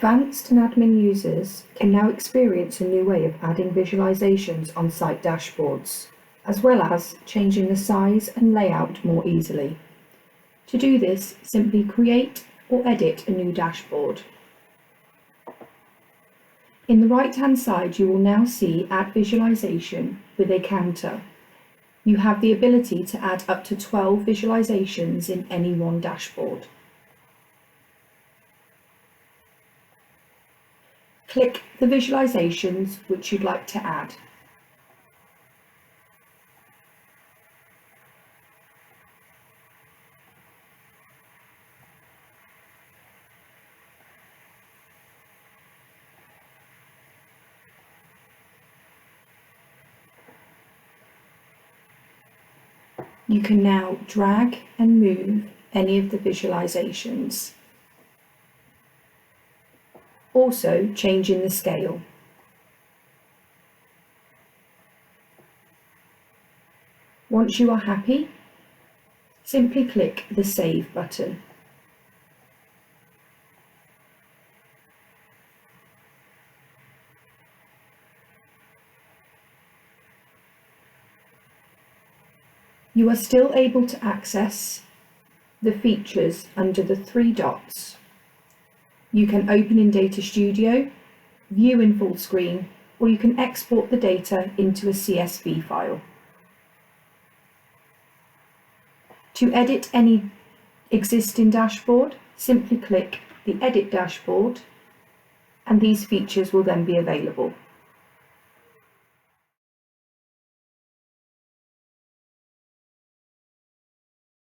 Advanced and admin users can now experience a new way of adding visualizations on site dashboards, as well as changing the size and layout more easily. To do this, simply create or edit a new dashboard. In the right-hand side, you will now see Add Visualization with a counter. You have the ability to add up to 12 visualizations in any one dashboard. Click the visualizations which you'd like to add. You can now drag and move any of the visualizations. Also changing the scale. Once you are happy, simply click the Save button. You are still able to access the features under the 3 dots. You can open in Data Studio, view in full screen, or you can export the data into a CSV file. To edit any existing dashboard, simply click the Edit Dashboard, and these features will then be available.